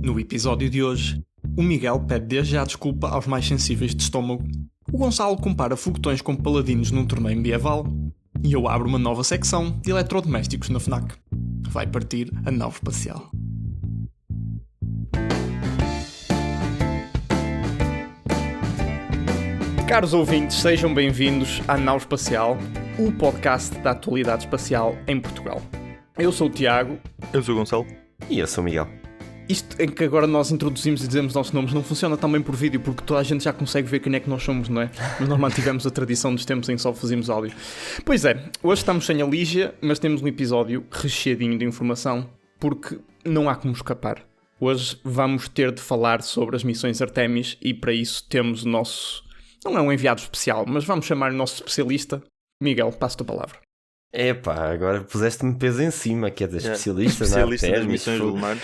No episódio de hoje, o Miguel pede desde já desculpa aos mais sensíveis de estômago, o Gonçalo compara foguetões com paladinos num torneio medieval e eu abro uma nova secção de eletrodomésticos na FNAC. Vai partir a nave espacial. Caros ouvintes, sejam bem-vindos à Nau Espacial, o podcast da atualidade espacial em Portugal. Eu sou o Tiago. Eu sou o Gonçalo. E eu sou o Miguel. Isto em que agora nós introduzimos e dizemos nossos nomes não funciona também por vídeo, porque toda a gente já consegue ver quem é que nós somos, não é? Mas nós mantivemos a tradição dos tempos em que só fazíamos áudio. Pois é, hoje estamos sem a Lígia, mas temos um episódio recheadinho de informação, porque não há como escapar. Hoje vamos ter de falar sobre as missões Artemis e para isso temos o nosso... Não é um enviado especial, mas vamos chamar o nosso especialista. Miguel, passo-te a palavra. Epá, agora puseste-me peso em cima, quer dizer, especialista nas missões lunares.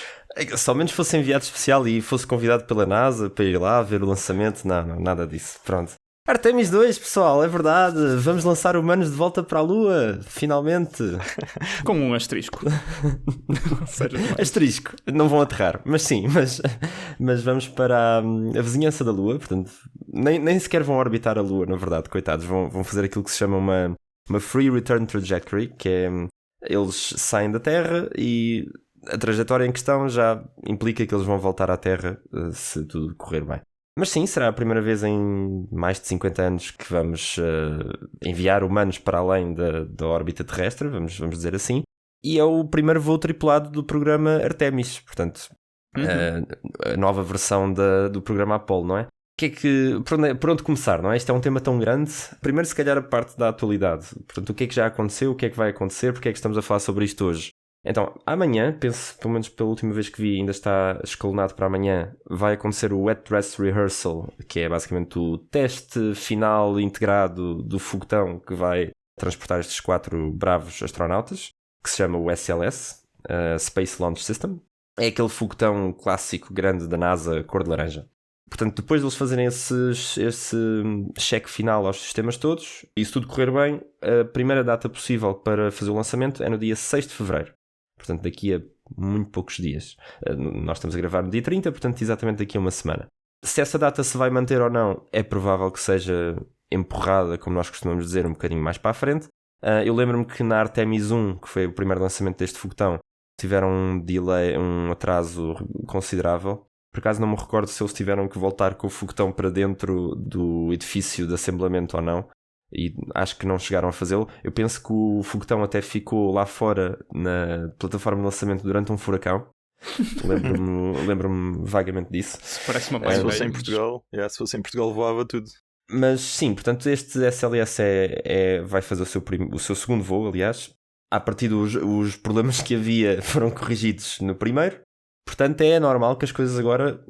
Se ao menos fosse enviado especial e fosse convidado pela NASA para ir lá ver o lançamento, não, nada disso, pronto. Artemis 2, pessoal, é verdade, vamos lançar humanos de volta para a Lua, finalmente. Com um asterisco. Asterisco, não vão aterrar, mas sim, mas vamos para a vizinhança da Lua, portanto, nem sequer vão orbitar a Lua, na verdade, coitados, vão fazer aquilo que se chama uma Free Return Trajectory, que é, eles saem da Terra e a trajetória em questão já implica que eles vão voltar à Terra se tudo correr bem. Mas sim, será a primeira vez em mais de 50 anos que vamos enviar humanos para além da órbita terrestre, vamos dizer assim, e é o primeiro voo tripulado do programa Artemis, portanto, a nova versão do programa Apollo, não é? Por onde começar, não é? Isto é um tema tão grande. Primeiro, se calhar, a parte da atualidade. Portanto, o que é que já aconteceu, o que é que vai acontecer, porque é que estamos a falar sobre isto hoje? Então, amanhã, penso, pelo menos pela última vez que vi, ainda está escalonado para amanhã, vai acontecer o Wet Dress Rehearsal, que é basicamente o teste final integrado do foguetão que vai transportar estes 4 bravos astronautas, que se chama o SLS, Space Launch System. É aquele foguetão clássico grande da NASA, cor de laranja. Portanto, depois de eles fazerem esse cheque final aos sistemas todos, e se tudo correr bem, a primeira data possível para fazer o lançamento é no dia 6 de fevereiro. Portanto, daqui a muito poucos dias. Nós estamos a gravar no dia 30, portanto, exatamente daqui a uma semana. Se essa data se vai manter ou não, é provável que seja empurrada, como nós costumamos dizer, um bocadinho mais para a frente. Eu lembro-me que na Artemis 1, que foi o primeiro lançamento deste foguetão, tiveram um delay, um atraso considerável. Por acaso não me recordo se eles tiveram que voltar com o foguetão para dentro do edifício de assemblamento ou não, e acho que não chegaram a fazê-lo. Eu penso que o foguetão até ficou lá fora na plataforma de lançamento durante um furacão. Lembro-me vagamente disso. Parece uma se fosse em Portugal, se fosse em Portugal voava tudo. Mas sim, portanto este SLS vai fazer o seu segundo voo, aliás. A partir os problemas que havia foram corrigidos no primeiro. Portanto, é normal que as coisas agora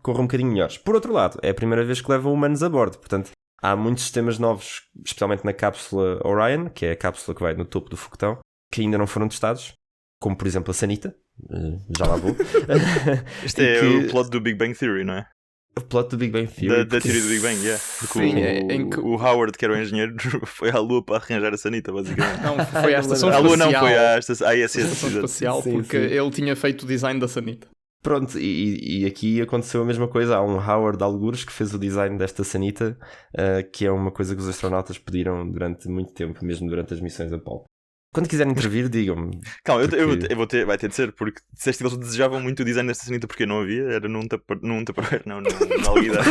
corram um bocadinho melhores. Por outro lado, é a primeira vez que levam humanos a bordo. Portanto, há muitos sistemas novos, especialmente na cápsula Orion, que é a cápsula que vai no topo do foguetão, que ainda não foram testados. Como, por exemplo, a Sanita. Já lá vou. Este é o plot do Big Bang Theory, não é? O plot do Big Bang Theory. Da teoria do Big Bang, Porque sim, o Howard, que era o engenheiro, foi à Lua para arranjar a Sanita, basicamente. Não, foi à estação espacial. A Lua não foi à estação espacial, sim, porque ele tinha feito o design da Sanita. Pronto, e aqui aconteceu a mesma coisa. Há um Howard algures que fez o design desta Sanita, que é uma coisa que os astronautas pediram durante muito tempo, mesmo durante as missões Apollo. Quando quiserem intervir, digam-me. Calma, vai ter de ser, porque disseste que eles desejavam muito o design desta Sanita porque não havia, era num Tupperware, não, na alguidade.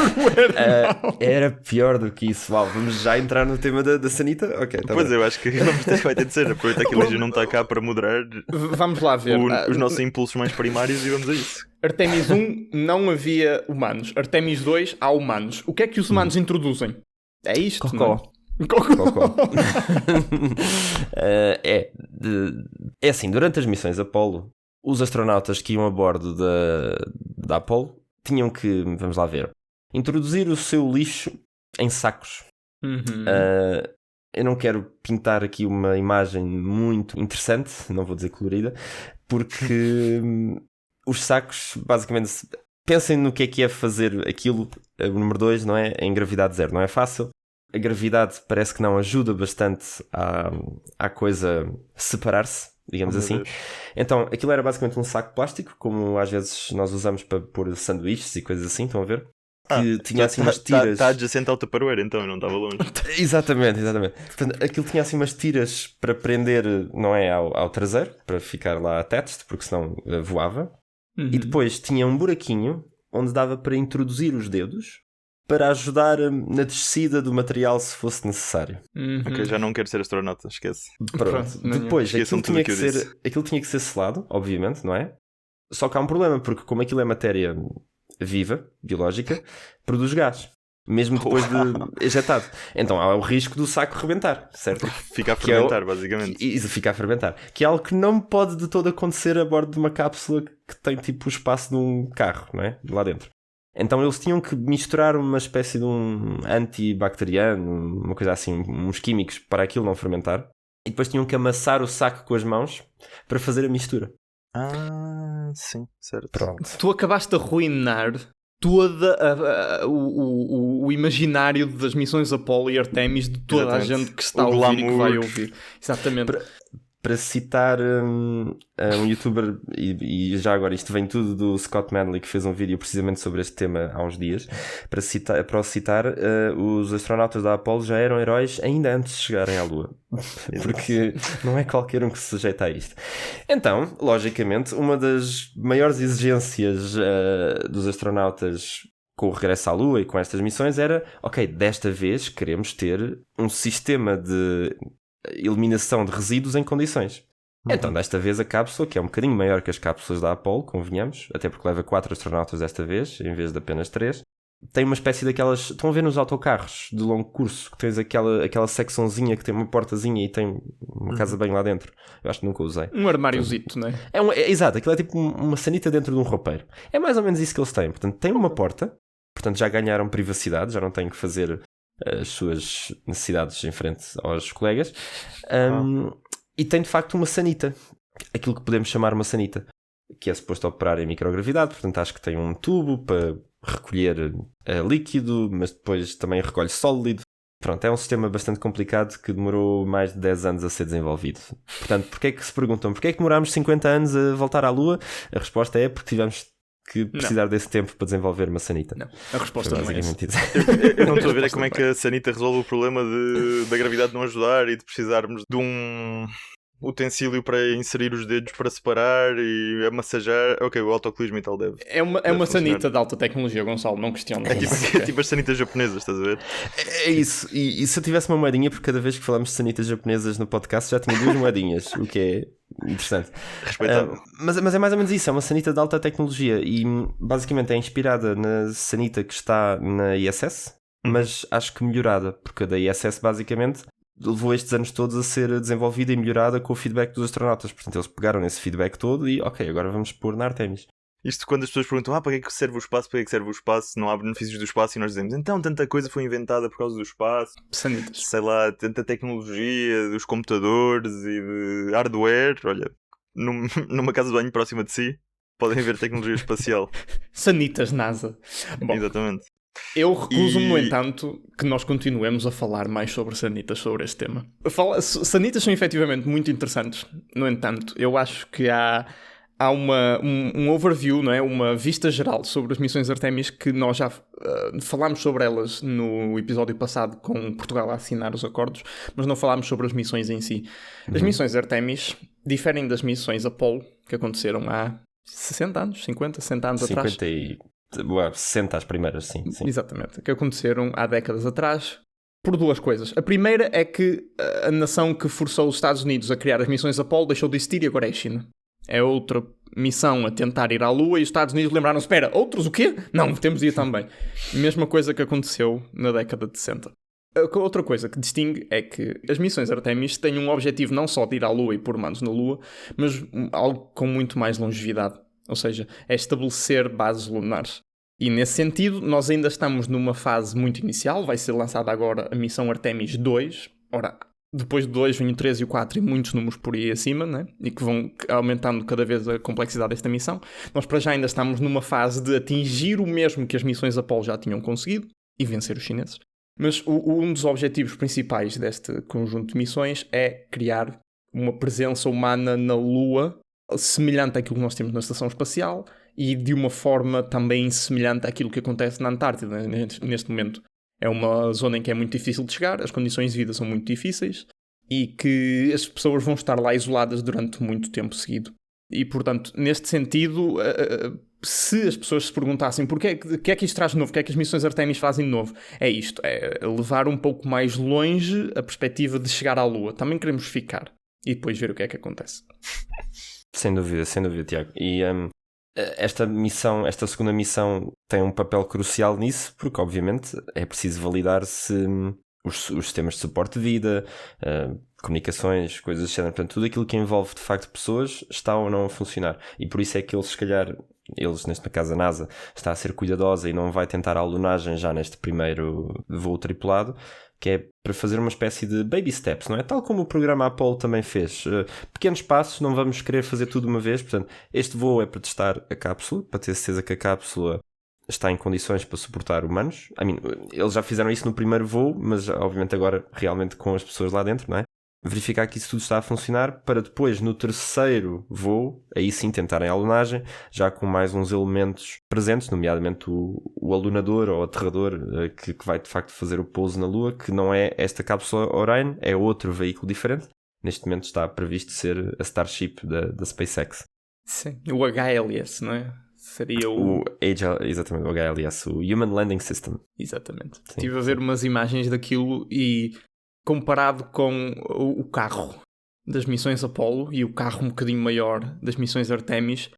Era pior do que isso. Vamos já entrar no tema da Sanita? Ok, tá pois bem. Eu acho que vai ter de ser, aproveitar que a Lígia não está cá para moderar vamos lá ver os nossos impulsos mais primários e vamos a isso. Artemis 1 não havia humanos, Artemis 2 há humanos. O que é que os humanos introduzem? É isto, Cocó. É assim, durante as missões Apollo, os astronautas que iam a bordo da Apollo tinham que, vamos lá ver, introduzir o seu lixo em sacos. Eu não quero pintar aqui uma imagem muito interessante, não vou dizer colorida, porque os sacos, basicamente, pensem no que é fazer aquilo, o número 2, não é? Em gravidade zero, não é fácil. A gravidade parece que não ajuda bastante à coisa separar-se. digamos Meu assim. Deus. Então, aquilo era basicamente um saco de plástico, como às vezes nós usamos para pôr sanduíches e coisas assim, estão a ver? Que tinha assim umas tiras. Está adjacente ao Tupperware, então, eu não estava longe. Exatamente. Portanto, aquilo tinha assim umas tiras para prender, não é, ao traseiro, para ficar lá attached, porque senão voava. E depois tinha um buraquinho onde dava para introduzir os dedos para ajudar na descida do material se fosse necessário. Ok, já não quero ser astronauta, esquece. Pronto. Não, Depois, esqueçam aquilo tudo tinha, o que eu disse. aquilo tinha que ser selado, obviamente, não é? Só que há um problema, porque como aquilo é matéria viva, biológica, produz gás. Mesmo depois de ejetado. Então há o risco do saco rebentar, certo? Fica a fermentar, basicamente. E fica a fermentar. Que é algo que não pode de todo acontecer a bordo de uma cápsula que tem tipo o espaço de um carro, não é? Lá dentro. Então eles tinham que misturar uma espécie de um antibacteriano, uma coisa assim, uns químicos para aquilo não fermentar. E depois tinham que amassar o saco com as mãos para fazer a mistura. Ah, sim, certo. Pronto. Tu acabaste de arruinar todo o imaginário das missões Apollo e Artemis de toda Exatamente. a gente que está a O ouvir e que glamour. vai ouvir. Exatamente. Para citar um youtuber, e já agora isto vem tudo do Scott Manley, que fez um vídeo precisamente sobre este tema há uns dias, para o citar, os astronautas da Apollo já eram heróis ainda antes de chegarem à Lua. Porque não é qualquer um que se sujeita a isto. Então, logicamente, uma das maiores exigências dos astronautas com o regresso à Lua e com estas missões era, ok, desta vez queremos ter um sistema de eliminação de resíduos em condições. Então, desta vez a cápsula, que é um bocadinho maior que as cápsulas da Apollo, convenhamos, até porque leva 4 astronautas desta vez, em vez de apenas 3, tem uma espécie daquelas... Estão a ver nos autocarros de longo curso, que tens aquela secçãozinha que tem uma portazinha e tem uma casa bem lá dentro. Eu acho que nunca usei. Um armáriozito, não é? Exato, aquilo é tipo uma sanita dentro de um roupeiro. É mais ou menos isso que eles têm. Portanto, tem uma porta, portanto já ganharam privacidade, já não têm que fazer as suas necessidades em frente aos colegas. E tem de facto uma sanita, aquilo que podemos chamar uma sanita, que é suposto operar em microgravidade. Portanto acho que tem um tubo para recolher líquido, mas depois também recolhe sólido. Pronto, é um sistema bastante complicado que demorou mais de 10 anos a ser desenvolvido. Portanto, porque é que se perguntam, porque é que demorámos 50 anos a voltar à Lua? A resposta é porque tivemos que precisar desse tempo para desenvolver uma sanita. Não, a resposta não é essa. Eu não estou a ver é como é que a sanita resolve o problema da gravidade não ajudar e de precisarmos de um utensílio para inserir os dedos para separar e a massajar. Ok, o autocolismo e tal deve. É uma sanita de alta tecnologia, Gonçalo, não questiono. É tipo as sanitas japonesas, estás a ver? É isso. E se eu tivesse uma moedinha, porque cada vez que falamos de sanitas japonesas no podcast já tinha 2 moedinhas, o que é interessante. Respeitável. Mas é mais ou menos isso, é uma sanita de alta tecnologia e basicamente é inspirada na sanita que está na ISS, mas acho que melhorada, porque a da ISS basicamente levou estes anos todos a ser desenvolvida e melhorada com o feedback dos astronautas. Portanto, eles pegaram nesse feedback todo e ok, agora vamos pôr na Artemis. Isto quando as pessoas perguntam para que é que serve o espaço, para que é que serve o espaço, não há benefícios do espaço, e nós dizemos, então tanta coisa foi inventada por causa do espaço, Sanitas. sei lá, tanta tecnologia dos computadores e de hardware, olha, numa casa de banho próxima de si, podem ver tecnologia espacial. Sanitas NASA. Bom, Exatamente. eu recuso-me, no entanto, que nós continuemos a falar mais sobre sanitas, sobre este tema. Sanitas são efetivamente muito interessantes. No entanto, eu acho que há um overview, não é? Uma vista geral sobre as missões Artemis que nós já falámos sobre elas no episódio passado com Portugal a assinar os acordos, mas não falámos sobre as missões em si. As missões Artemis diferem das missões Apollo que aconteceram há 60 anos, 50, 60 anos atrás. 60 as primeiras, sim. Exatamente, que aconteceram há décadas atrás, por 2 coisas. A primeira é que a nação que forçou os Estados Unidos a criar as missões Apollo deixou de existir e agora é a China. É outra missão a tentar ir à Lua e os Estados Unidos lembraram, espera, outros o quê? Não, temos de ir também. Mesma coisa que aconteceu na década de 60. Outra coisa que distingue é que as missões Artemis têm um objetivo não só de ir à Lua e pôr humanos na Lua, mas algo com muito mais longevidade. Ou seja, é estabelecer bases lunares. E nesse sentido, nós ainda estamos numa fase muito inicial. Vai ser lançada agora a missão Artemis 2. Ora, depois do 2 vem o 3 e o 4 e muitos números por aí acima, né? E que vão aumentando cada vez a complexidade desta missão. Nós para já ainda estamos numa fase de atingir o mesmo que as missões Apollo já tinham conseguido e vencer os chineses. Mas um dos objetivos principais deste conjunto de missões é criar uma presença humana na Lua semelhante àquilo que nós temos na Estação Espacial e de uma forma também semelhante àquilo que acontece na Antártida neste momento. É uma zona em que é muito difícil de chegar, as condições de vida são muito difíceis e que as pessoas vão estar lá isoladas durante muito tempo seguido. E, portanto, neste sentido, se as pessoas se perguntassem o que é que isto traz de novo, o que é que as missões Artemis fazem de novo, é isto, é levar um pouco mais longe a perspectiva de chegar à Lua. Também queremos ficar e depois ver o que é que acontece. Sem dúvida, Tiago. E esta segunda missão tem um papel crucial nisso, porque obviamente é preciso validar se os sistemas de suporte de vida, comunicações, coisas do género, portanto, tudo aquilo que envolve de facto pessoas está ou não a funcionar. E por isso é que eles, se calhar, neste caso a NASA, está a ser cuidadosa e não vai tentar a alunagem já neste primeiro voo tripulado, que é para fazer uma espécie de baby steps, não é? Tal como o programa Apollo também fez. Pequenos passos, não vamos querer fazer tudo de uma vez. Portanto, este voo é para testar a cápsula, para ter certeza que a cápsula está em condições para suportar humanos. Eles já fizeram isso no primeiro voo, mas obviamente agora realmente com as pessoas lá dentro, não é? Verificar que isso tudo está a funcionar para depois, no terceiro voo, aí sim tentarem a alunagem, já com mais uns elementos presentes, nomeadamente o alunador ou aterrador que vai de facto fazer o pouso na Lua, que não é esta cápsula Orion, é outro veículo diferente. Neste momento está previsto ser a Starship da SpaceX. Sim, o HLS, não é? Seria exatamente, o HLS, o Human Landing System. Exatamente. Sim. Estive a ver umas imagens daquilo e comparado com o carro das missões Apollo e o carro um bocadinho maior das missões Artemis,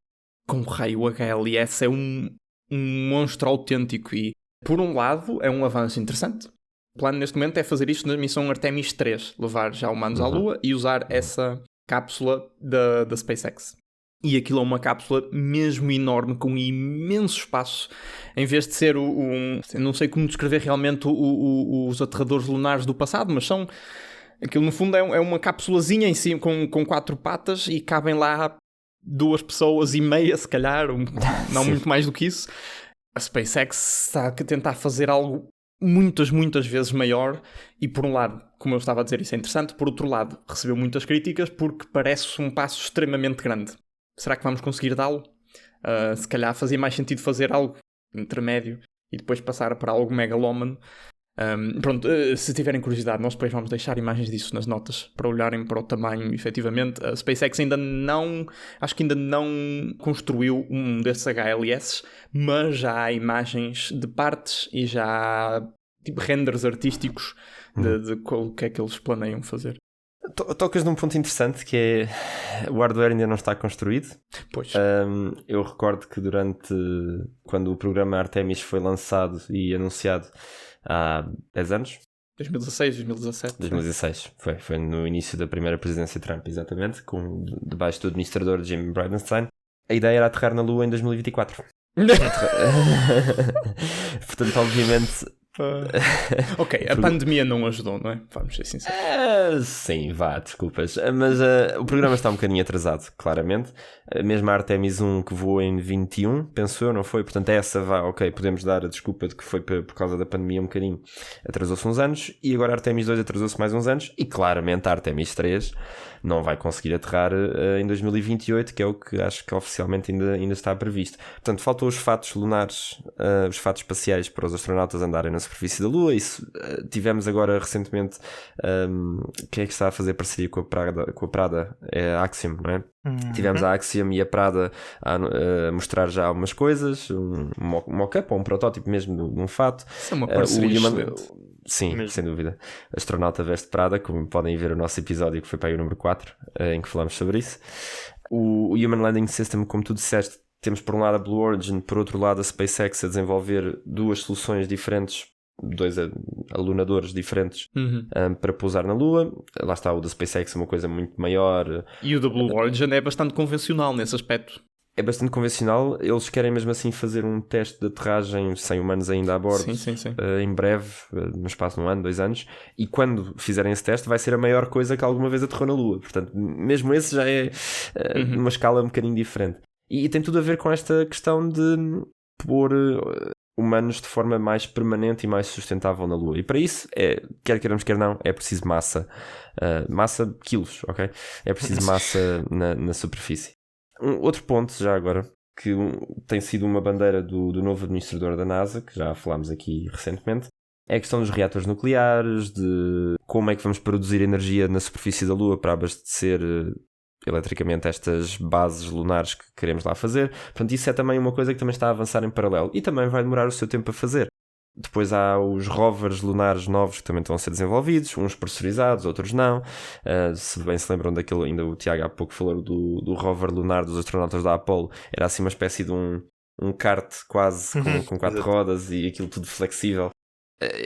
com raio, o HLS é um monstro autêntico e, por um lado, é um avanço interessante. O plano neste momento é fazer isto na missão Artemis 3, levar já humanos à Lua e usar essa cápsula da SpaceX. E aquilo é uma cápsula mesmo enorme, com imenso espaço. Em vez de ser não sei como descrever realmente os aterradores lunares do passado, mas são... Aquilo no fundo é uma cápsulazinha em cima, com 4 patas e cabem lá 2 pessoas e meia, se calhar, não muito mais do que isso. A SpaceX está a tentar fazer algo muitas vezes maior e, por um lado, como eu estava a dizer, isso é interessante. Por outro lado, recebeu muitas críticas porque parece um passo extremamente grande. Será que vamos conseguir dá-lo? Se calhar fazia mais sentido fazer algo intermédio e depois passar para algo megalómano. Se tiverem curiosidade, nós depois vamos deixar imagens disso nas notas para olharem para o tamanho, efetivamente. A SpaceX acho que ainda não construiu um desses HLS, mas já há imagens de partes e já há renders artísticos de o que é que eles planeiam fazer. Tocas num ponto interessante, que é o hardware ainda não está construído. Pois. Eu recordo que quando o programa Artemis foi lançado e anunciado há 10 anos. 2016, 2017. 2016, foi no início da primeira presidência de Trump, exatamente, debaixo do administrador Jim Bridenstine. A ideia era aterrar na Lua em 2024. Portanto, obviamente... Ok, a pandemia não ajudou, não é? Vamos ser sinceros. Sim, desculpas. Mas o programa está um bocadinho atrasado, claramente. Mesmo a Artemis 1 que voou em 21, penso eu, não foi? Portanto, essa podemos dar a desculpa de que foi por causa da pandemia um bocadinho. Atrasou-se uns anos. E agora a Artemis 2 atrasou-se mais uns anos. E claramente a Artemis 3 não vai conseguir aterrar em 2028, que é o que acho que oficialmente ainda está previsto. Portanto, faltam os fatos lunares, os fatos espaciais para os astronautas andarem na superfície da Lua. Isso, tivemos agora recentemente quem é que está a fazer parceria com a Prada? É a Axiom, não é? Tivemos a Axiom e a Prada a mostrar já algumas coisas, um mock-up ou um protótipo mesmo de um fato. Isso é uma parceria excelente. Sim, mesmo. Sem dúvida. Astronauta veste Prada, como podem ver o nosso episódio que foi para aí o número 4, em que falamos sobre isso. O Human Landing System, como tu disseste, temos por um lado a Blue Origin, por outro lado a SpaceX a desenvolver 2 soluções diferentes, 2 alunadores diferentes para pousar na Lua. Lá está, o da SpaceX uma coisa muito maior. E o da Blue Origin é bastante convencional nesse aspecto. É bastante convencional. Eles querem mesmo assim fazer um teste de aterragem sem humanos ainda a bordo. Sim. Em breve, no espaço de 1 ano, 2 anos. E quando fizerem esse teste vai ser a maior coisa que alguma vez aterrou na Lua. Portanto, mesmo esse já é uma escala um bocadinho diferente. E tem tudo a ver com esta questão de pôr humanos de forma mais permanente e mais sustentável na Lua. E para isso, quer queiramos, quer não, é preciso massa. Massa, quilos, ok? É preciso massa na superfície. Outro ponto, já agora, que tem sido uma bandeira do novo administrador da NASA, que já falámos aqui recentemente, é a questão dos reatores nucleares, de como é que vamos produzir energia na superfície da Lua para abastecer eletricamente estas bases lunares que queremos lá fazer. Portanto, isso é também uma coisa que também está a avançar em paralelo e também vai demorar o seu tempo a fazer. Depois há os rovers lunares novos que também estão a ser desenvolvidos, uns pressurizados, outros não. Se bem se lembram daquilo, ainda o Tiago há pouco falou do rover lunar dos astronautas da Apollo, era assim uma espécie de um kart quase com 4 rodas e aquilo tudo flexível.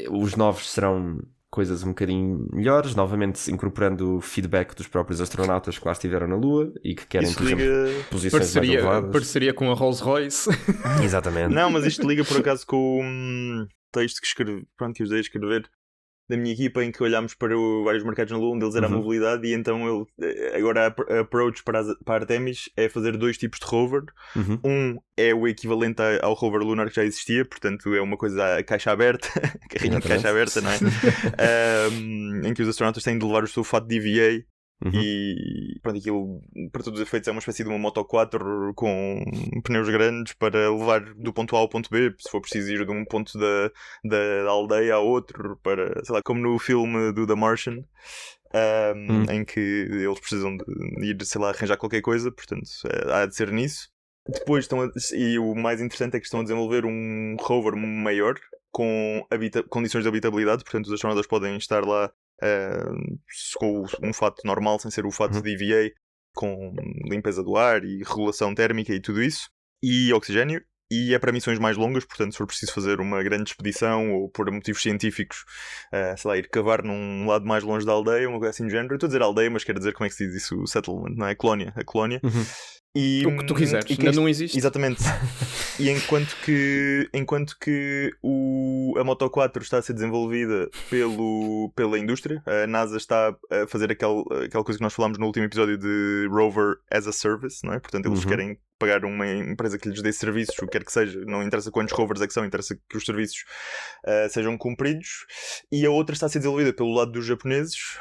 Os novos serão coisas um bocadinho melhores, novamente incorporando o feedback dos próprios astronautas que lá estiveram na Lua e que querem, por exemplo, posições mais elevadas. Pareceria com a Rolls-Royce. Exatamente. Não, mas isto liga por acaso com o texto que escrevi, pronto, que eu usei a escrever da minha equipa, em que olhámos para vários mercados na Lua, um deles era a mobilidade, e então agora a approach para a Artemis é fazer 2 tipos de rover. Um é o equivalente ao rover lunar que já existia, portanto é uma coisa a caixa aberta, carrinho de caixa aberta, não é? Em que os astronautas têm de levar o seu fato de EVA. E pronto, aquilo para todos os efeitos é uma espécie de uma Moto 4 com pneus grandes para levar do ponto A ao ponto B, se for preciso ir de um ponto da aldeia a outro, para, sei lá, como no filme do The Martian, em que eles precisam de ir, sei lá, arranjar qualquer coisa, portanto há de ser nisso. Depois e o mais interessante é que estão a desenvolver um rover maior com condições de habitabilidade, portanto os astronautas podem estar lá com um fato normal, sem ser o fato de EVA, com limpeza do ar e regulação térmica e tudo isso, e oxigênio, e é para missões mais longas, portanto se for preciso fazer uma grande expedição ou por motivos científicos, sei lá, ir cavar num lado mais longe da aldeia, uma coisa assim do género. Eu estou a dizer aldeia, mas quero dizer como é que se diz isso, o settlement, não é? A colónia. E, o que tu quiseres, ainda não existe. Exatamente. E enquanto que a Moto 4 está a ser desenvolvida pela indústria, a NASA está a fazer aquela coisa que nós falámos no último episódio de Rover as a Service, não é? Portanto, eles querem pagar uma empresa que lhes dê serviços, o que quer que seja, não interessa quantos rovers é que são, interessa que os serviços sejam cumpridos. E a outra está a ser desenvolvida pelo lado dos japoneses,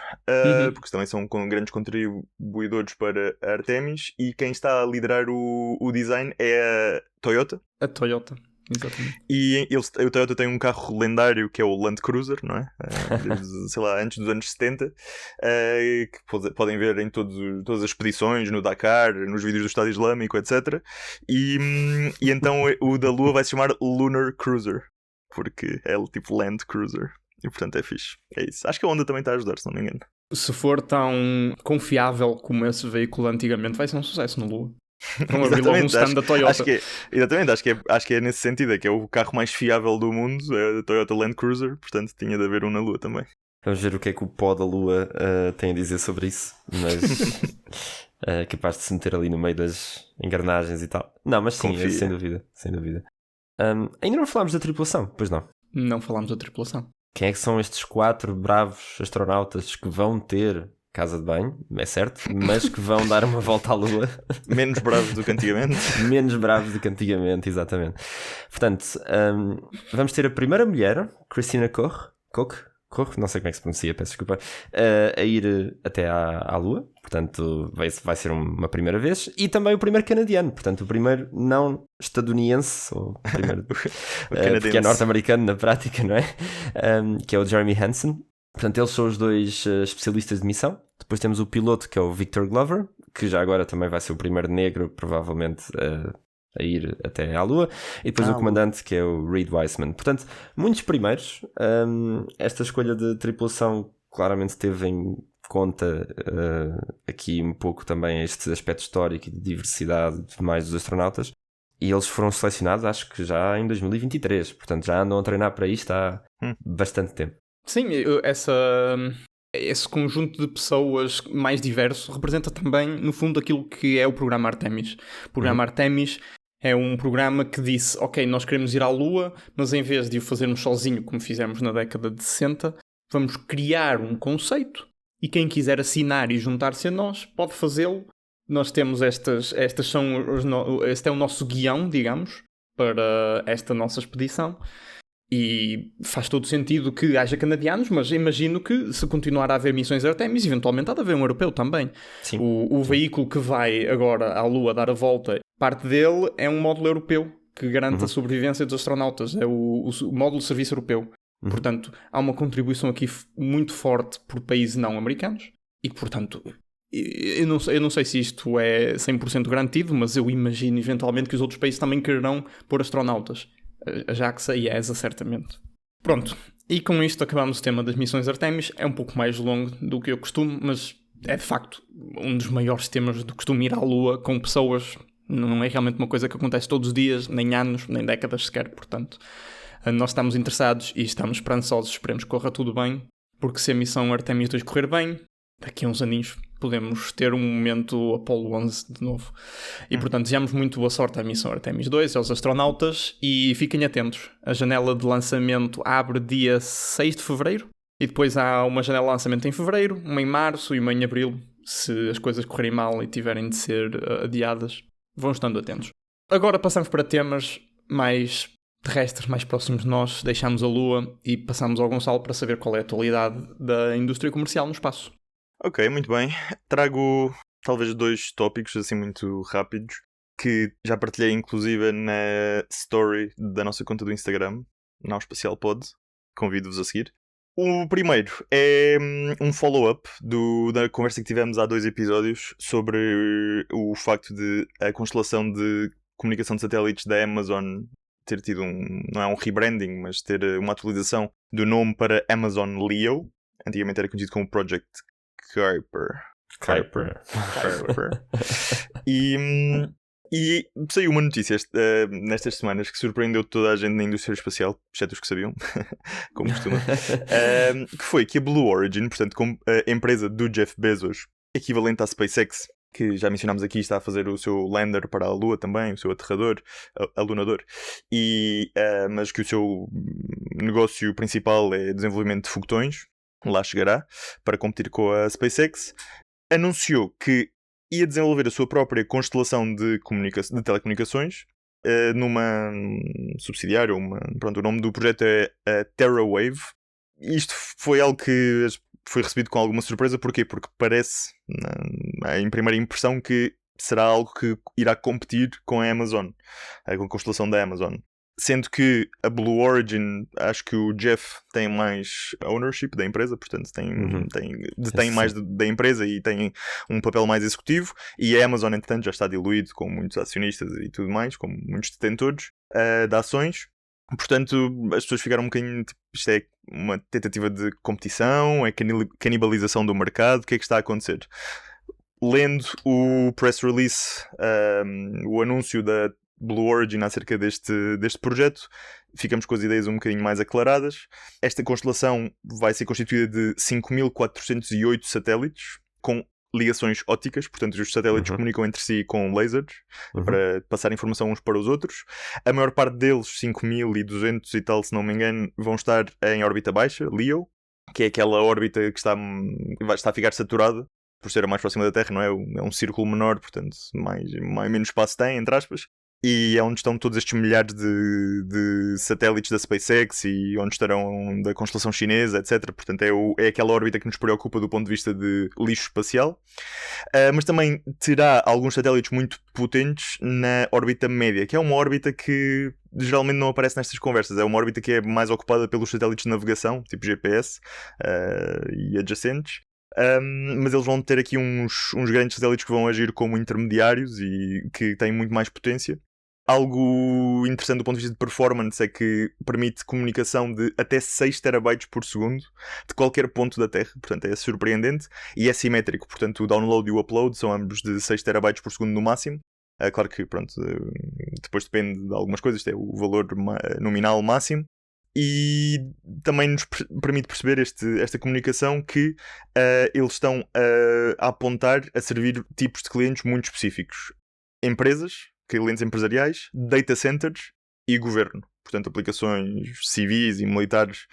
porque também são grandes contribuidores para a Artemis, e quem está a liderar o design é a Toyota. A Toyota, exatamente. E o Toyota tem um carro lendário que é o Land Cruiser, não é? Desde, sei lá, antes dos anos 70, que podem ver em todas as expedições, no Dakar, nos vídeos do Estado Islâmico, etc. E então o da Lua vai se chamar Lunar Cruiser, porque é tipo Land Cruiser. E portanto é fixe. É isso. Acho que a Honda também está a ajudar, se não me engano. Se for tão confiável como esse veículo antigamente, vai ser um sucesso na Lua. Vão abrir logo um stand da Toyota. Acho que é nesse sentido, é que é o carro mais fiável do mundo, é a Toyota Land Cruiser, portanto tinha de haver um na Lua também. Vamos ver o que é que o pó da Lua tem a dizer sobre isso, mas capaz de se meter ali no meio das engrenagens e tal. Não, mas sim, sem dúvida. Ainda não falámos da tripulação, pois não? Não falámos da tripulação. Quem é que são estes 4 bravos astronautas que vão ter casa de banho, é certo, mas que vão dar uma volta à Lua? Menos bravos do que antigamente. Menos bravos do que antigamente, exatamente. Portanto, vamos ter a primeira mulher, Christina Koch, não sei como é que se pronuncia, peço desculpa, a ir até à Lua. Portanto, vai ser uma primeira vez. E também o primeiro canadiano, portanto, o primeiro não estadunidense, ou o primeiro porque é norte-americano na prática, não é? Que é o Jeremy Hansen. Portanto, eles são os 2 especialistas de missão. Depois temos o piloto, que é o Victor Glover, que já agora também vai ser o primeiro negro, provavelmente, a ir até à Lua. E depois o comandante, que é o Reed Wiseman. Portanto, muitos primeiros. Esta escolha de tripulação claramente teve em conta aqui um pouco também este aspecto histórico e de diversidade e tudo mais dos astronautas. E eles foram selecionados, acho que já em 2023. Portanto, já andam a treinar para isto há bastante tempo. Sim, esse conjunto de pessoas mais diverso representa também, no fundo, aquilo que é o programa Artemis. O programa Artemis é um programa que disse, ok, nós queremos ir à Lua, mas em vez de o fazermos sozinho, como fizemos na década de 60, vamos criar um conceito e quem quiser assinar e juntar-se a nós pode fazê-lo. Nós temos este é o nosso guião, digamos, para esta nossa expedição. E faz todo sentido que haja canadianos, mas imagino que se continuar a haver missões Artemis, eventualmente há de haver um europeu também. Sim. O veículo que vai agora à Lua dar a volta, parte dele é um módulo europeu que garante a sobrevivência dos astronautas. É o módulo de serviço europeu. Portanto, há uma contribuição aqui muito forte por países não americanos e, portanto, eu não sei se isto é 100% garantido, mas eu imagino eventualmente que os outros países também quererão pôr astronautas. A JAXA e a ESA, certamente. Pronto, e com isto acabamos o tema das missões Artemis. É um pouco mais longo do que eu costumo, mas é de facto um dos maiores temas do costume ir à Lua com pessoas. Não é realmente uma coisa que acontece todos os dias, nem anos, nem décadas sequer. Portanto, nós estamos interessados e estamos esperançosos, esperemos que corra tudo bem, porque se a missão Artemis 2 correr bem, daqui a uns aninhos podemos ter um momento Apollo 11 de novo. E, portanto, desejamos muito boa sorte à missão Artemis 2, aos astronautas, e fiquem atentos. A janela de lançamento abre dia 6 de fevereiro, e depois há uma janela de lançamento em fevereiro, uma em março e uma em abril. Se as coisas correrem mal e tiverem de ser adiadas, vão estando atentos. Agora passamos para temas mais terrestres, mais próximos de nós. Deixamos a Lua e passamos ao Gonçalo para saber qual é a atualidade da indústria comercial no espaço. Ok, muito bem. Trago talvez 2 tópicos assim muito rápidos que já partilhei inclusive na story da nossa conta do Instagram, Nau Espacial Pod. Convido-vos a seguir. O primeiro é um follow-up da conversa que tivemos há 2 episódios sobre o facto de a constelação de comunicação de satélites da Amazon ter tido não é um rebranding, mas ter uma atualização do nome para Amazon Leo. Antigamente era conhecido como Project Kuiper. E saiu uma notícia nestas semanas que surpreendeu toda a gente na indústria espacial, exceto os que sabiam, como costuma, que foi que a Blue Origin, portanto, a empresa do Jeff Bezos, equivalente à SpaceX, que já mencionámos aqui, está a fazer o seu lander para a Lua também, o seu aterrador, alunador, mas que o seu negócio principal é desenvolvimento de foguetões, lá chegará, para competir com a SpaceX, anunciou que ia desenvolver a sua própria constelação de telecomunicações numa subsidiária, pronto, o nome do projeto é TerraWave. Isto foi algo que foi recebido com alguma surpresa. Porquê? Porque parece, em primeira impressão, que será algo que irá competir com a Amazon, com a constelação da Amazon. Sendo que a Blue Origin, acho que o Jeff tem mais ownership da empresa, portanto detém mais da empresa e tem um papel mais executivo, e a Amazon, entretanto, já está diluído com muitos acionistas e tudo mais, com muitos detentores de ações. Portanto, as pessoas ficaram um bocadinho tipo, isto é uma tentativa de competição, é canibalização do mercado, o que é que está a acontecer? Lendo o press release, o anúncio da Blue Origin acerca deste projeto, ficamos com as ideias um bocadinho mais aclaradas. Esta constelação vai ser constituída de 5.408 satélites com ligações ópticas, portanto os satélites comunicam entre si com lasers para passar informação uns para os outros. A maior parte deles, 5.200 e tal, se não me engano, vão estar em órbita baixa, LEO, que é aquela órbita que está a ficar saturada por ser a mais próxima da Terra, não é? É um círculo menor, portanto menos espaço tem, entre aspas. E é onde estão todos estes milhares de satélites da SpaceX e onde estarão da constelação chinesa, etc. Portanto, é aquela órbita que nos preocupa do ponto de vista de lixo espacial. Mas também terá alguns satélites muito potentes na órbita média, que é uma órbita que geralmente não aparece nestas conversas. É uma órbita que é mais ocupada pelos satélites de navegação, tipo GPS e adjacentes. Mas eles vão ter aqui uns grandes satélites que vão agir como intermediários e que têm muito mais potência. Algo interessante do ponto de vista de performance é que permite comunicação de até 6 terabytes por segundo de qualquer ponto da Terra, portanto é surpreendente e é simétrico, portanto o download e o upload são ambos de 6 terabytes por segundo no máximo. Claro que pronto, depois depende de algumas coisas, isto é o valor nominal máximo. E também nos permite perceber esta comunicação que eles estão a apontar a servir tipos de clientes muito específicos. Empresas, clientes empresariais, data centers e governo. Portanto, aplicações civis e militares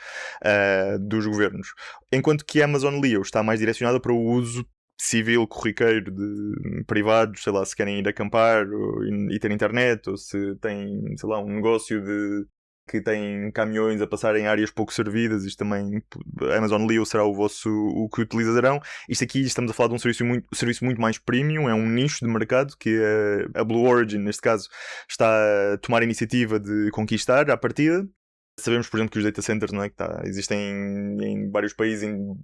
dos governos. Enquanto que a Amazon Leo está mais direcionada para o uso civil, corriqueiro, de privados, sei lá, se querem ir acampar e ter internet, ou se têm, sei lá, um negócio que tem caminhões a passar em áreas pouco servidas. Isto também, a Amazon Leo será o que utilizarão. Isto aqui estamos a falar de um serviço muito mais premium, é um nicho de mercado que a Blue Origin, neste caso, está a tomar a iniciativa de conquistar à partida. Sabemos, por exemplo, que os data centers, não é, existem em vários países, em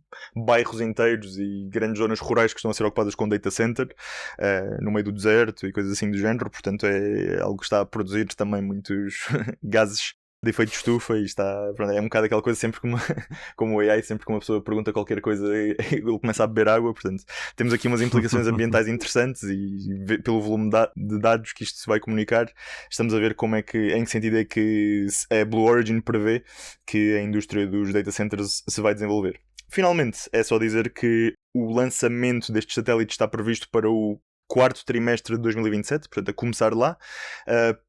bairros inteiros e grandes zonas rurais que estão a ser ocupadas com data center, no meio do deserto e coisas assim do género. Portanto, é algo que está a produzir também muitos gases de efeito de estufa, e é um bocado aquela coisa, sempre como o AI, sempre que uma pessoa pergunta qualquer coisa, ele começa a beber água. Portanto, temos aqui umas implicações ambientais interessantes, e pelo volume de dados que isto se vai comunicar, estamos a ver em que sentido é que a Blue Origin prevê que a indústria dos data centers se vai desenvolver. Finalmente, é só dizer que o lançamento destes satélites está previsto para o quarto trimestre de 2027, portanto, a começar lá.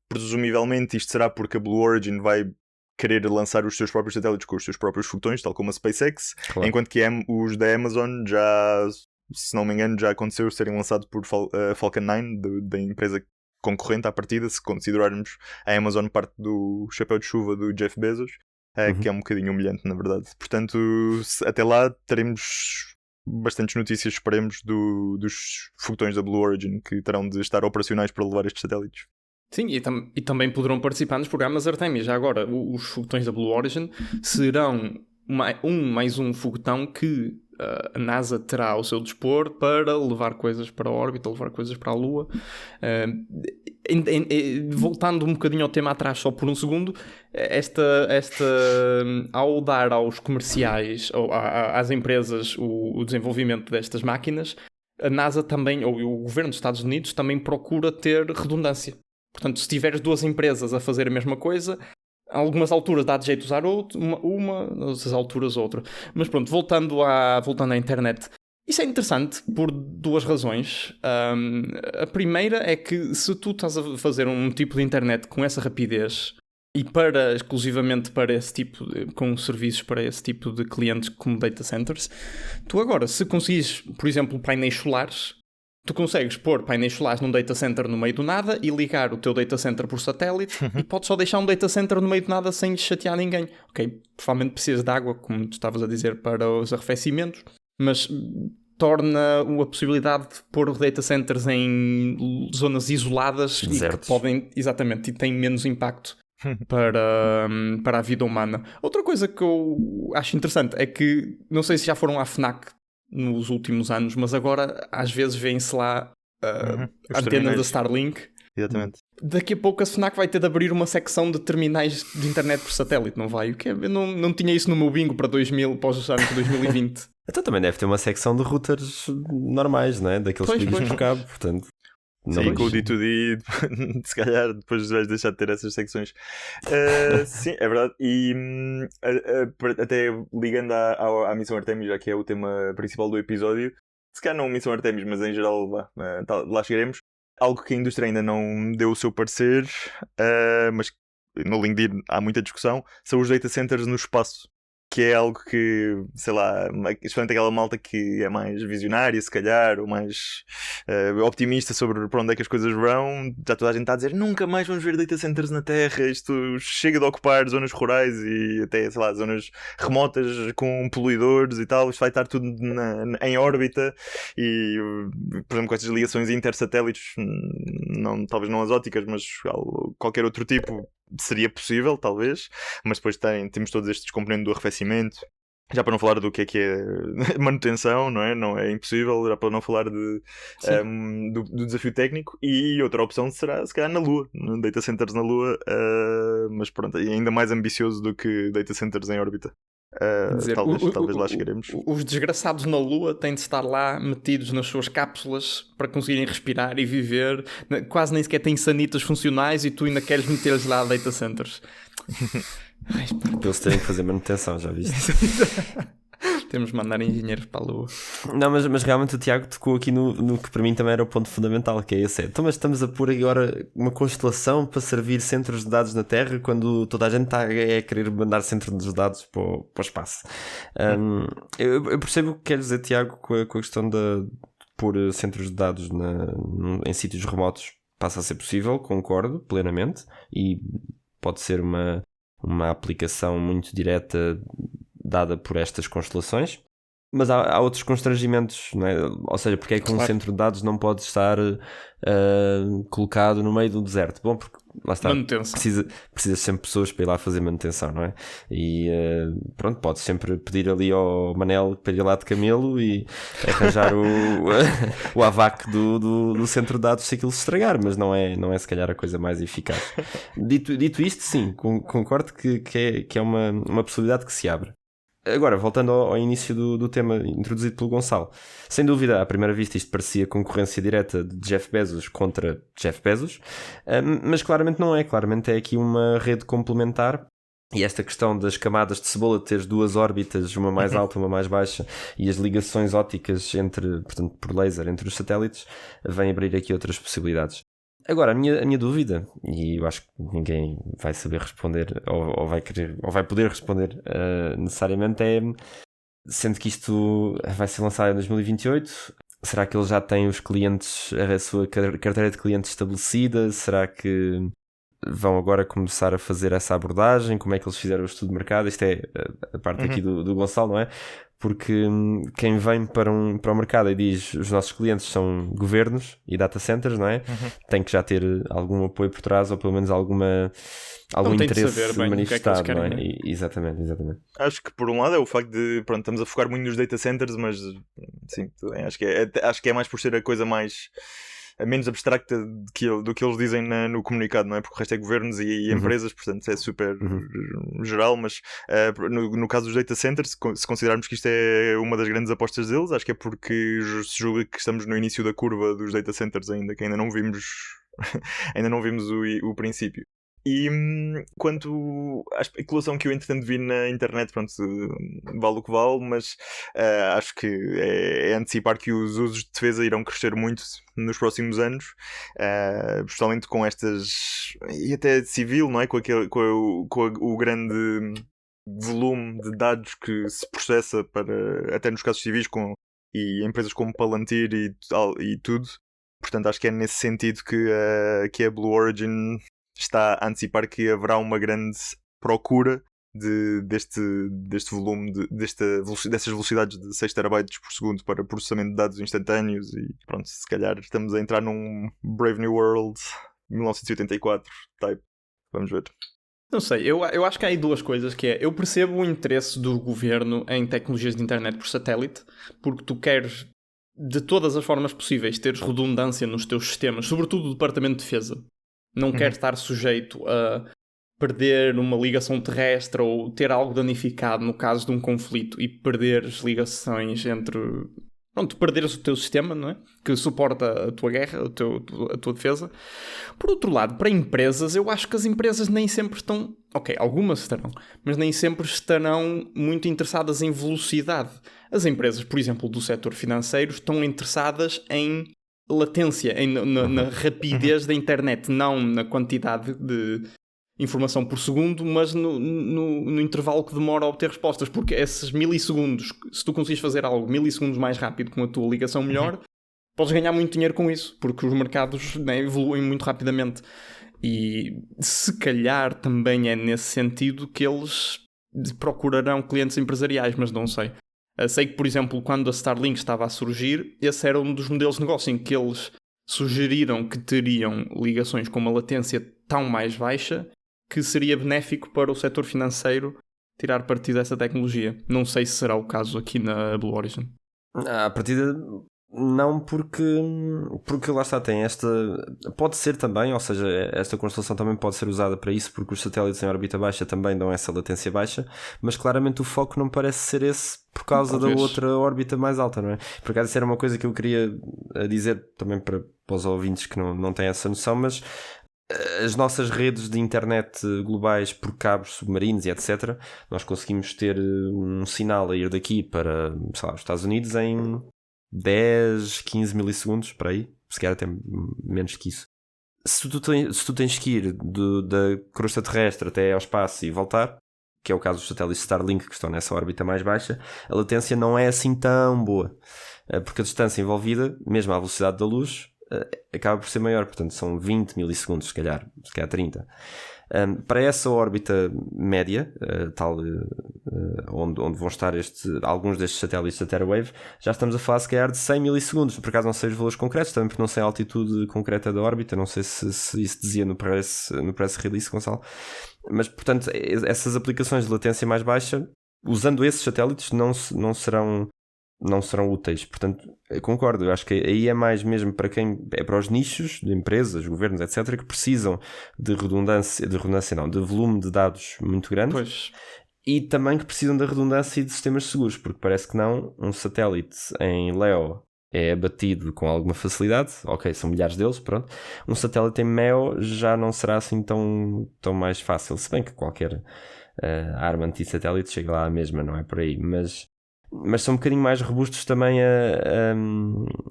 Presumivelmente isto será porque a Blue Origin vai querer lançar os seus próprios satélites com os seus próprios foguetões, tal como a SpaceX, claro. Enquanto que os da Amazon já, se não me engano, já aconteceu serem lançados por Falcon 9, da empresa concorrente à partida, se considerarmos a Amazon parte do chapéu de chuva do Jeff Bezos, que é um bocadinho humilhante, na verdade. Portanto, até lá teremos bastantes notícias, esperemos, dos foguetões da Blue Origin, que terão de estar operacionais para levar estes satélites. Sim, e também poderão participar nos programas Artemis. Já agora, os foguetões da Blue Origin serão mais um foguetão que a NASA terá ao seu dispor para levar coisas para a órbita, levar coisas para a Lua. Voltando um bocadinho ao tema atrás só por um segundo, ao dar aos comerciais, ou às empresas, o desenvolvimento destas máquinas, a NASA também, ou o governo dos Estados Unidos, também procura ter redundância. Portanto, se tiveres duas empresas a fazer a mesma coisa, a algumas alturas dá de jeito de usar uma, outras alturas outra. Mas pronto, voltando à internet, isso é interessante por duas razões. A primeira é que se tu estás a fazer um tipo de internet com essa rapidez e exclusivamente para esse tipo com serviços para esse tipo de clientes como data centers, tu agora, se conseguires, por exemplo, painéis solares, tu consegues pôr painéis solares num data center no meio do nada e ligar o teu data center por satélite e podes só deixar um data center no meio do nada sem chatear ninguém. Ok, provavelmente precisas de água, como tu estavas a dizer, para os arrefecimentos, mas torna a possibilidade de pôr data centers em zonas isoladas e que podem, exatamente, e têm menos impacto para a vida humana. Outra coisa que eu acho interessante é que, não sei se já foram à FNAC nos últimos anos, mas agora às vezes vêem-se lá antenas da Starlink. Exatamente. Daqui a pouco a FNAC vai ter de abrir uma secção de terminais de internet por satélite, não vai? Eu não tinha isso no meu bingo para os anos 2020. Então também deve ter uma secção de routers normais, não é? Daqueles que ligam por cabo, portanto. Sim, com o D2D, se calhar depois vais deixar de ter essas secções. Sim, é verdade. E até ligando à Missão Artemis, já que é o tema principal do episódio, se calhar não Missão Artemis, mas em geral lá chegaremos. Algo que a indústria ainda não deu o seu parecer, mas no LinkedIn há muita discussão, são os data centers no espaço. Que é algo que, sei lá, especialmente aquela malta que é mais visionária, se calhar, ou mais optimista sobre para onde é que as coisas vão, já toda a gente está a dizer nunca mais vamos ver data centers na Terra, isto chega de ocupar zonas rurais e até, sei lá, zonas remotas com poluidores e tal, isto vai estar tudo em órbita e, por exemplo, com estas ligações intersatélites, talvez não as ópticas, mas qualquer outro tipo, seria possível, talvez, mas depois temos todos estes componentes do arrefecimento, já para não falar do que é manutenção, não é? Não é impossível, já para não falar do desafio técnico. E outra opção será, se calhar, na Lua, data centers na Lua, mas pronto, ainda mais ambicioso do que data centers em órbita. Talvez lá chegaremos. Os desgraçados na Lua têm de estar lá metidos nas suas cápsulas para conseguirem respirar e viver. Quase nem sequer têm sanitas funcionais e tu ainda queres meter-lhes lá data centers. Eles terem que fazer manutenção, já viste? Temos de mandar engenheiros para a Lua. Não, mas realmente o Tiago tocou aqui no que para mim também era o ponto fundamental, que é esse. Então, mas estamos a pôr agora uma constelação para servir centros de dados na Terra quando toda a gente está a querer mandar centros de dados para o espaço. Eu percebo o que queres dizer, Tiago, com a questão pôr centros de dados em sítios remotos passa a ser possível, concordo plenamente, e pode ser uma aplicação muito direta dada por estas constelações. Mas há outros constrangimentos, não é? Ou seja, porque é que um centro de dados não pode estar colocado no meio do deserto? Bom, porque lá está, precisa sempre de pessoas para ir lá fazer manutenção, não é? E pronto, podes sempre pedir ali ao Manel para ir lá de camelo e arranjar o AVAC do centro de dados se aquilo se estragar, mas não é se calhar a coisa mais eficaz. Dito isto, sim, concordo que é uma possibilidade que se abre. Agora, voltando ao início do tema introduzido pelo Gonçalo, sem dúvida, à primeira vista isto parecia concorrência direta de Jeff Bezos contra Jeff Bezos, mas claramente não é, claramente é aqui uma rede complementar, e esta questão das camadas de cebola, de teres duas órbitas, uma mais alta, uma mais baixa, e as ligações ópticas portanto, por laser entre os satélites, vem abrir aqui outras possibilidades. Agora, a minha dúvida, e eu acho que ninguém vai saber responder ou vai poder responder necessariamente, é, sendo que isto vai ser lançado em 2028, será que ele já tem os clientes, a sua carteira de clientes estabelecida? Será que vão agora começar a fazer essa abordagem? Como é que eles fizeram o estudo de mercado? Isto é a parte aqui do Gonçalo, não é? Porque quem vem para o mercado e diz os nossos clientes são governos e data centers, não é? Tem que já ter algum apoio por trás, ou pelo menos algum interesse manifestado, que é que não é? Né? Exatamente. Acho que por um lado é o facto de, pronto, estamos a focar muito nos data centers, mas sim, acho que é mais por ser a coisa mais menos abstracta do que eles dizem no comunicado, não é? Porque o resto é governos e empresas, portanto é super geral, mas no caso dos data centers, se considerarmos que isto é uma das grandes apostas deles, acho que é porque se julga que estamos no início da curva dos data centers ainda, que ainda não vimos o princípio. E quanto à especulação que eu entretanto vi na internet, pronto, vale o que vale, mas acho que é antecipar que os usos de defesa irão crescer muito nos próximos anos, especialmente com estas, e até civil, não é? Com o grande volume de dados que se processa até nos casos civis, e empresas como Palantir e tudo. Portanto, acho que é nesse sentido que a Blue Origin está a antecipar que haverá uma grande procura deste volume, dessas velocidades de 6 terabytes por segundo para processamento de dados instantâneos, e pronto, se calhar estamos a entrar num Brave New World 1984 type. Vamos ver. Não sei, eu acho que há aí duas coisas, que é, eu percebo o interesse do governo em tecnologias de internet por satélite, porque tu queres, de todas as formas possíveis, teres redundância nos teus sistemas, sobretudo o Departamento de Defesa. Não quer estar sujeito a perder uma ligação terrestre ou ter algo danificado no caso de um conflito e perder as ligações entre... Pronto, perderes o teu sistema, não é? Que suporta a tua guerra, a tua defesa. Por outro lado, para empresas, eu acho que as empresas nem sempre estão... Ok, algumas estarão, mas nem sempre estarão muito interessadas em velocidade. As empresas, por exemplo, do setor financeiro, estão interessadas em latência, na rapidez da internet, não na quantidade de informação por segundo, mas no intervalo que demora a obter respostas, porque esses milissegundos, se tu conseguires fazer algo milissegundos mais rápido com a tua ligação melhor, podes ganhar muito dinheiro com isso, porque os mercados, né, evoluem muito rapidamente. E se calhar também é nesse sentido que eles procurarão clientes empresariais, mas não sei. Sei que, por exemplo, quando a Starlink estava a surgir, esse era um dos modelos de negócio em que eles sugeriram que teriam ligações com uma latência tão mais baixa que seria benéfico para o setor financeiro tirar partido dessa tecnologia. Não sei se será o caso aqui na Blue Origin. A partida não, porque lá está, tem esta... Pode ser também, ou seja, esta constelação também pode ser usada para isso, porque os satélites em órbita baixa também dão essa latência baixa, mas claramente o foco não parece ser esse por causa da outra órbita mais alta, não é? Por acaso isso era uma coisa que eu queria dizer também para os ouvintes que não têm essa noção, mas as nossas redes de internet globais por cabos submarinos e etc., nós conseguimos ter um sinal a ir daqui para, sei lá, os Estados Unidos em 10, 15 milissegundos, para aí, se calhar até menos que isso. Se tu tens que ir da crosta terrestre até ao espaço e voltar, que é o caso dos satélites Starlink que estão nessa órbita mais baixa, a latência não é assim tão boa. porque a distância envolvida, mesmo à velocidade da luz, acaba por ser maior, portanto são 20 milissegundos, se calhar 30. Para essa órbita média, onde vão estar alguns destes satélites da TerraWave, já estamos a falar se calhar de 100 milissegundos. Por acaso não sei os valores concretos, também porque não sei a altitude concreta da órbita, não sei se isso dizia no press release, Gonçalo. Mas, portanto, essas aplicações de latência mais baixa, usando esses satélites, não serão úteis. Portanto, eu concordo, eu acho que aí é mais mesmo para para os nichos de empresas, governos, etc., que precisam de de volume de dados muito grande. Pois. E também que precisam da redundância e de sistemas seguros, porque parece que não, um satélite em LEO é abatido com alguma facilidade, ok, são milhares deles, pronto. Um satélite em MEO já não será assim tão mais fácil, se bem que qualquer arma anti-satélite chega lá à mesma, não é por aí, mas são um bocadinho mais robustos também a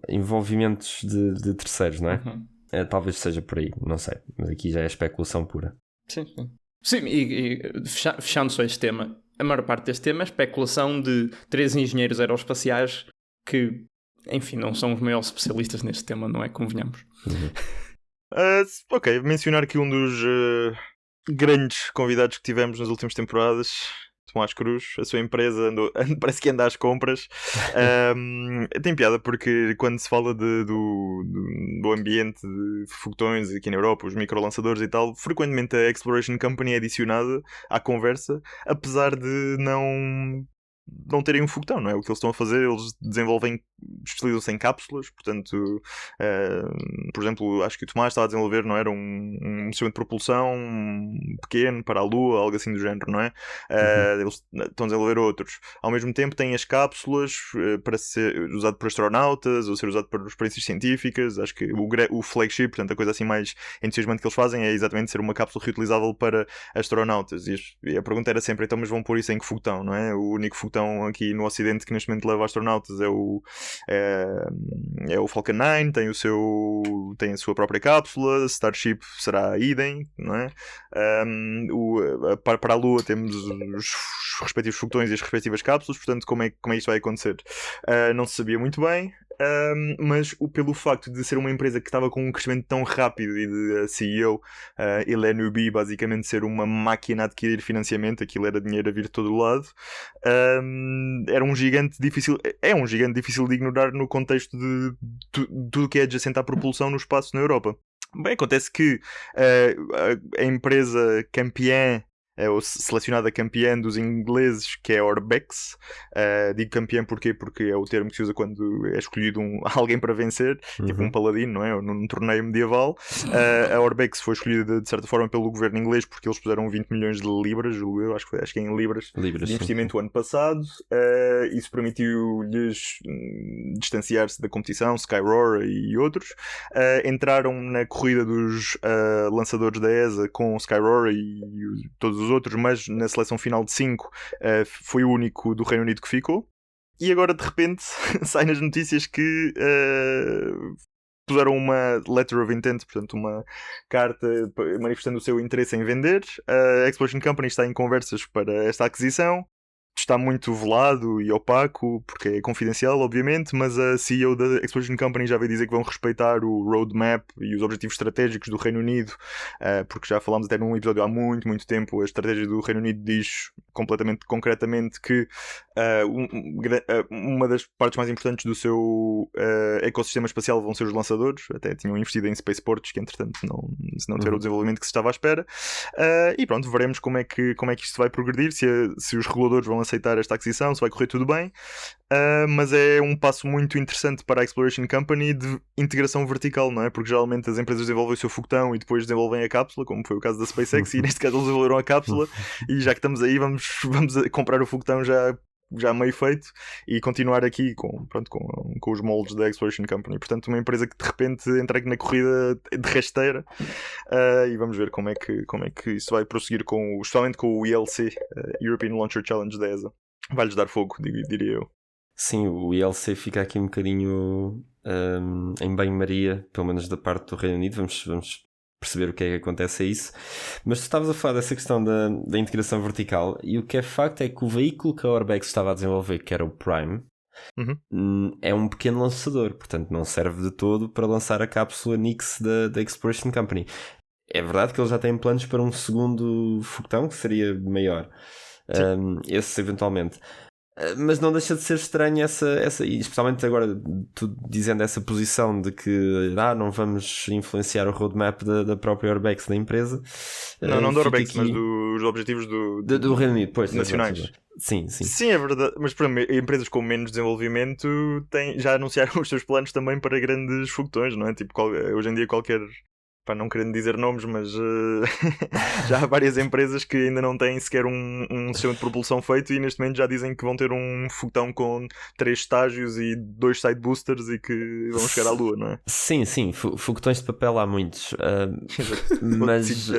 envolvimentos de terceiros, não é? Talvez seja por aí, não sei, mas aqui já é especulação pura. Sim. Sim, e fechando só este tema, a maior parte deste tema é especulação de 3 engenheiros aeroespaciais que, enfim, não são os maiores especialistas neste tema, não é? Convenhamos. Ok, mencionar aqui um dos grandes convidados que tivemos nas últimas temporadas, Tomás Cruz. A sua empresa parece que anda às compras. Tem piada porque quando se fala do ambiente de foguetões aqui na Europa, os microlançadores e tal, frequentemente a Exploration Company é adicionada à conversa, apesar de não terem um foguetão, não é? O que eles estão a fazer, eles especializam-se em cápsulas, portanto, por exemplo, acho que o Tomás estava a desenvolver, não era um sistema de propulsão pequeno para a Lua, algo assim do género, não é? Eles estão a desenvolver outros. Ao mesmo tempo têm as cápsulas para ser usado por astronautas ou ser usado por experiências científicas. Acho que o flagship, portanto, a coisa assim mais entusiasmante que eles fazem é exatamente ser uma cápsula reutilizável para astronautas. E a pergunta era sempre, então, mas vão pôr isso em que foguetão, não é? O único foguetão aqui no Ocidente que neste momento leva astronautas é o Falcon 9, tem a sua própria cápsula. Starship será idem, não é? Para a Lua temos os respectivos foguetões e as respectivas cápsulas, portanto como é que isto vai acontecer? Não se sabia muito bem. Mas pelo facto de ser uma empresa que estava com um crescimento tão rápido e de a CEO Hélène Huby basicamente ser uma máquina a adquirir financiamento, aquilo era dinheiro a vir de todo o lado, é um gigante difícil de ignorar no contexto de tudo que é adjacente à propulsão no espaço na Europa. Bem, acontece que a empresa campeã, ou selecionada campeã dos ingleses, que é a Orbex. Digo campeã porquê? Porque é o termo que se usa quando é escolhido alguém para vencer, tipo um paladino, não é? Num torneio medieval. A Orbex foi escolhida de certa forma pelo governo inglês porque eles puseram 20 milhões de libras, acho que é em libras de investimento o ano passado. Isso permitiu-lhes distanciar-se da competição, Skyroar e outros. Entraram na corrida dos lançadores da ESA com o Skyroar e todos os outros, mas na seleção final de 5 foi o único do Reino Unido que ficou. E agora de repente sai nas notícias que puseram uma letter of intent, portanto uma carta manifestando o seu interesse em vender. A Exploration Company está em conversas para esta aquisição. Está muito velado e opaco, porque é confidencial, obviamente, mas a CEO da Exploration Company já veio dizer que vão respeitar o roadmap e os objetivos estratégicos do Reino Unido, porque já falámos até num episódio há muito, muito tempo. A estratégia do Reino Unido diz completamente concretamente que uma das partes mais importantes do seu ecossistema espacial vão ser os lançadores. Até tinham investido em spaceports, que entretanto não tiveram o desenvolvimento que se estava à espera. E pronto, veremos como é que isto vai progredir, se os reguladores vão aceitar esta aquisição, se vai correr tudo bem. Mas é um passo muito interessante para a Exploration Company de integração vertical, não é? Porque geralmente as empresas desenvolvem o seu foguetão e depois desenvolvem a cápsula, como foi o caso da SpaceX, e neste caso eles desenvolveram a cápsula, e já que estamos aí, vamos comprar o foguetão já meio feito e continuar aqui com os moldes da Exploration Company. Portanto, uma empresa que de repente entra aqui na corrida de rasteira, e vamos ver como é que isso vai prosseguir, especialmente com o ELC, European Launcher Challenge da ESA. Vai-lhes dar fogo, diria eu. Sim, o ILC fica aqui um bocadinho em banho-maria, pelo menos da parte do Reino Unido. Vamos perceber o que é que acontece a isso. Mas tu estavas a falar dessa questão da integração vertical, e o que é facto é que o veículo que a Orbex estava a desenvolver, que era o Prime, é um pequeno lançador, portanto não serve de todo para lançar a cápsula Nix da Exploration Company. É verdade que eles já têm planos para um segundo foguetão que seria maior, esse eventualmente. Mas não deixa de ser estranho essa, e especialmente agora tu dizendo essa posição de que não vamos influenciar o roadmap da própria Orbex da empresa. Não da Orbex, mas dos objetivos do Reino Unido, pois, nacionais. Sim. Sim, é verdade, mas para empresas com menos desenvolvimento já anunciaram os seus planos também para grandes foguetões, não é? Tipo, hoje em dia qualquer... não querendo dizer nomes, mas já há várias empresas que ainda não têm sequer um sistema de propulsão feito e neste momento já dizem que vão ter um foguetão com 3 estágios e 2 side boosters e que vão chegar à Lua, não é? Sim, foguetões de papel há muitos, mas...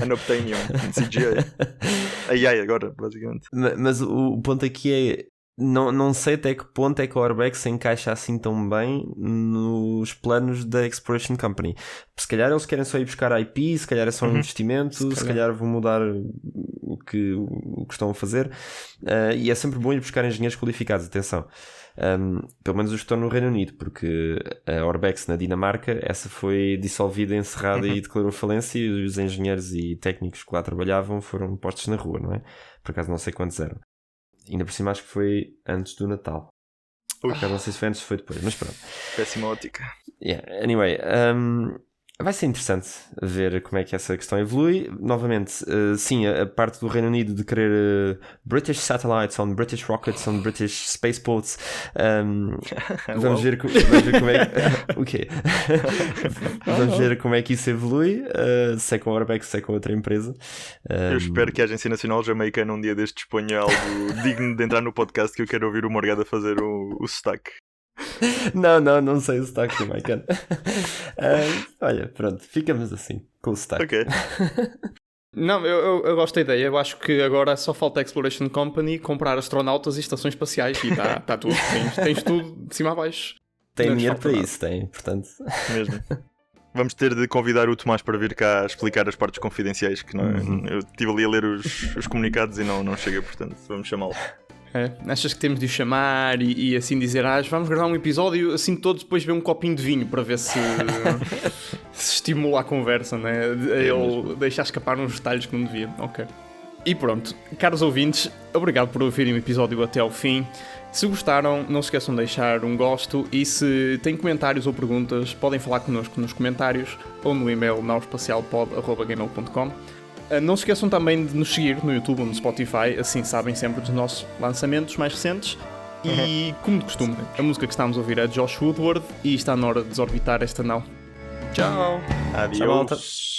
Unobtainium, CGI. AI agora, basicamente. Mas o ponto aqui é... Não sei até que ponto é que a Orbex se encaixa assim tão bem nos planos da Exploration Company. Se calhar eles querem só ir buscar IP, se calhar é só um investimento, se calhar vão mudar o que estão a fazer, e é sempre bom ir buscar engenheiros qualificados, atenção. Pelo menos os que estão no Reino Unido, porque a Orbex na Dinamarca, essa foi dissolvida, encerrada e declarou falência, e os engenheiros e técnicos que lá trabalhavam foram postos na rua, não é? Por acaso não sei quantos eram. Ainda por cima acho que foi antes do Natal. Não sei se foi antes ou foi depois, mas pronto. Péssima ótica. Anyway, vai ser interessante ver como é que essa questão evolui. Novamente, sim, a parte do Reino Unido de querer British satellites on British rockets on British spaceports. Vamos ver como é que... okay. Vamos ver como é que isso evolui, se é com a Orbex, se é com outra empresa. Eu espero que a Agência Nacional Jamaicana um dia destes exponha algo digno de entrar no podcast, que eu quero ouvir o Morgado a fazer o sotaque. Não sei o sotaque jamaicano. Olha, pronto, ficamos assim com o sotaque. Ok. Não, eu gosto da ideia. Eu acho que agora só falta a Exploration Company comprar astronautas e estações espaciais e está tudo. Tens tudo de cima a baixo. Tem dinheiro para isso, portanto. Mesmo. Vamos ter de convidar o Tomás para vir cá explicar as partes confidenciais, que não, eu estive ali a ler os comunicados e não chega, portanto vamos chamá-lo. Achas que temos de o chamar e assim dizer, vamos gravar um episódio, assim todos depois beber um copinho de vinho para ver se estimula a conversa, né? Ele deixar escapar uns detalhes que não devia. Ok. E pronto, caros ouvintes, obrigado por ouvirem o episódio até ao fim. Se gostaram, não se esqueçam de deixar um gosto e se têm comentários ou perguntas, podem falar connosco nos comentários ou no e-mail naospacialpod@gmail.com. Não se esqueçam também de nos seguir no YouTube ou no Spotify, assim sabem sempre dos nossos lançamentos mais recentes. E, como de costume, a música que estamos a ouvir é de Josh Woodward e está na hora de desorbitar esta nau. Tchau! Adiós!